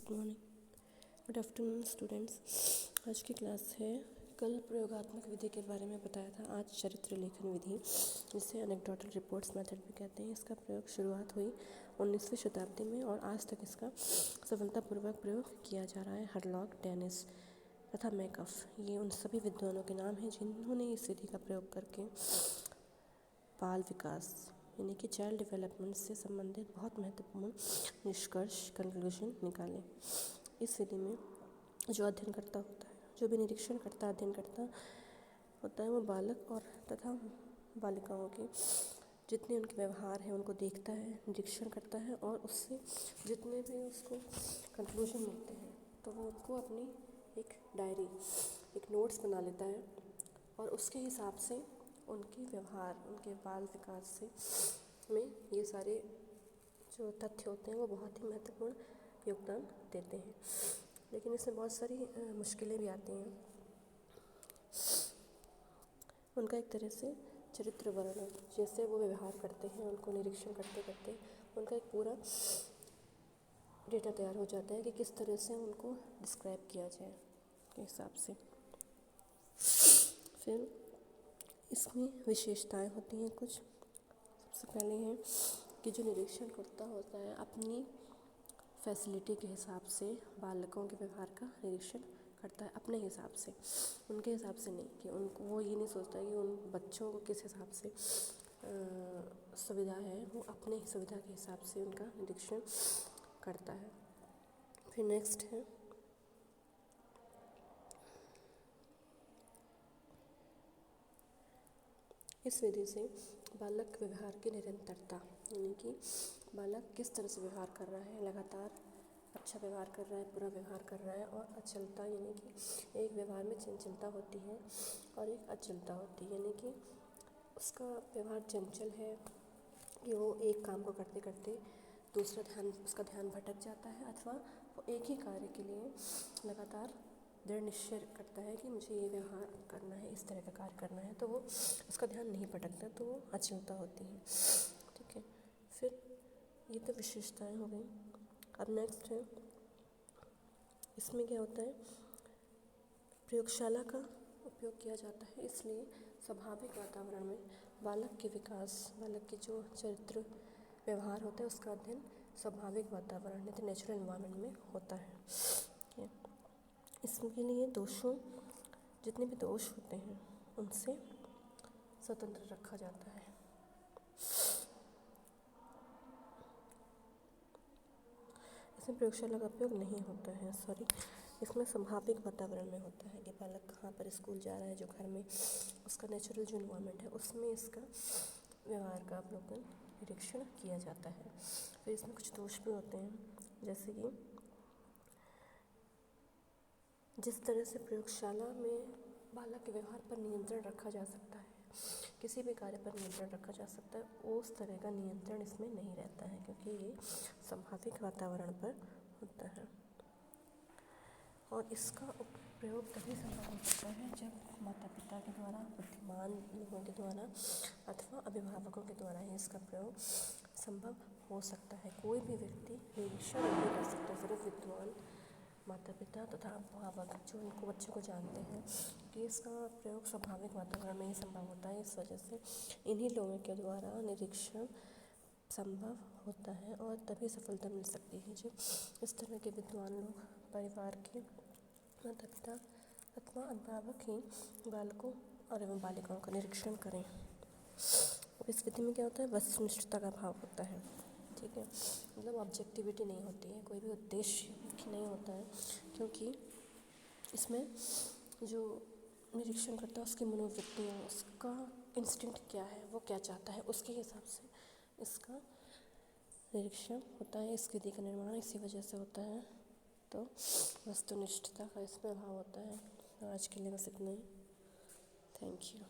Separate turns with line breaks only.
Good morning, good afternoon students. आज की class है। कल प्रयोगात्मक विधि के बारे में बताया था, आज चरित्र लेखन विधि, जिसे एनेक्डोटल रिपोर्ट्स मेथड भी कहते हैं। इसका प्रयोग शुरुआत हुई 19वीं शताब्दी में और आज तक इसका सफलतापूर्वक प्रयोग किया जा रहा है। हरलॉक, डेनिस तथा मैकफ, ये उन सभी विद्वानों के नाम हैं जिन्होंने इस विधि का प्रयोग करके बाल विकास यानी कि चाइल्ड डेवलपमेंट से संबंधित बहुत महत्वपूर्ण निष्कर्ष, कंक्लूजन निकाले। इस विधि में जो अध्ययनकर्ता होता है, जो भी निरीक्षण करता, अध्ययन करता होता है, वो बालक और तथा बालिकाओं के जितने उनके व्यवहार हैं उनको देखता है, निरीक्षण करता है और उससे जितने भी उसको कंक्लूजन मिलते हैं तो वो उनको अपनी एक डायरी, एक नोट्स बना लेता है और उसके हिसाब से उनके व्यवहार, उनके बाल विकास से में ये सारे जो तथ्य होते हैं वो बहुत ही महत्वपूर्ण योगदान देते हैं। लेकिन इसमें बहुत सारी मुश्किलें भी आती हैं। उनका एक तरह से चरित्र वर्णन, जैसे वो व्यवहार करते हैं, उनको निरीक्षण करते करते उनका एक पूरा डेटा तैयार हो जाता है कि किस तरह से उनको डिस्क्राइब किया जाए के हिसाब से। फिर इसमें विशेषताएं होती हैं कुछ। सबसे पहले है कि जो निरीक्षण करता होता है अपनी फैसिलिटी के हिसाब से बालकों के व्यवहार का निरीक्षण करता है, अपने हिसाब से, उनके हिसाब से नहीं, कि उनको वो ये नहीं सोचता कि उन बच्चों को किस हिसाब से सुविधा है, वो अपने सुविधा के हिसाब से उनका निरीक्षण करता है। फिर नेक्स्ट है इस विधि से बालक व्यवहार की निरंतरता, यानी कि बालक किस तरह से व्यवहार कर रहा है, लगातार अच्छा व्यवहार कर रहा है, बुरा व्यवहार कर रहा है, और अचलता, यानी कि एक व्यवहार में चंचलता होती है और एक अचलता होती है, यानी कि उसका व्यवहार चंचल है कि वो एक काम को करते करते उसका ध्यान भटक जाता है, अथवा वो एक ही कार्य के लिए लगातार दृढ़ निश्चय करता है कि मुझे ये व्यवहार करना है, इस तरह का कार्य करना है, तो वो उसका ध्यान नहीं भटकता, तो वो अचलता होती है। ठीक है, फिर ये तो विशेषताएं हो गई। अब नेक्स्ट है, इसमें क्या होता है, प्रयोगशाला का उपयोग किया जाता है, इसलिए स्वाभाविक वातावरण में बालक के विकास, बालक के जो चरित्र व्यवहार होता है उसका अध्ययन स्वाभाविक वातावरण यानी नेचुरल एनवायरनमेंट में होता है। इसके लिए दोषों, जितने भी दोष होते हैं उनसे स्वतंत्र रखा जाता है। इसमें प्रयोगशाला का उपयोग नहीं होता है, इसमें स्वाभाविक वातावरण में होता है कि बालक कहाँ पर स्कूल जा रहा है, जो घर में उसका नेचुरल जो एनवायरनमेंट है उसमें इसका व्यवहार का अवलोकन, निरीक्षण किया जाता है। फिर इसमें कुछ दोष भी होते हैं, जैसे कि जिस तरह से प्रयोगशाला में बालक के व्यवहार पर नियंत्रण रखा जा सकता है, किसी भी कार्य पर नियंत्रण रखा जा सकता है, उस तरह का नियंत्रण इसमें नहीं रहता है, क्योंकि ये स्वाभाविक वातावरण पर होता है। और इसका प्रयोग तभी संभव हो सकता है जब माता पिता के द्वारा, बुद्धिमान लोगों के द्वारा अथवा अभिभावकों के द्वारा ही इसका प्रयोग संभव हो सकता है। कोई भी व्यक्ति निरीक्षण नहीं कर सकता, सिर्फ विद्वान माता पिता तथा अभिभावक जो इनको बच्चों को जानते हैं कि इसका प्रयोग स्वाभाविक वातावरण में ही संभव होता है। इस वजह से इन्हीं लोगों के द्वारा निरीक्षण संभव होता है और तभी सफलता मिल सकती है जब इस तरह के विद्वान लोग, परिवार के माता पिता अथवा अभिभावक ही बालकों और एवं बालिकाओं का निरीक्षण करें। इस विधि में क्या होता है, वस्तुनिष्ठता का भाव होता है। ठीक है, मतलब ऑब्जेक्टिविटी नहीं होती है, कोई भी उद्देश्य नहीं होता है, क्योंकि इसमें जो निरीक्षण करता है उसकी मनोवृत्तियाँ, उसका इंस्टिंक्ट क्या है, वो क्या चाहता है, उसके हिसाब से इसका निरीक्षण होता है। इस विधि का निर्माण इसी वजह से होता है, तो वस्तुनिष्ठता का इसमें अभाव होता है। आज के लिए बस इतना ही। Thank you.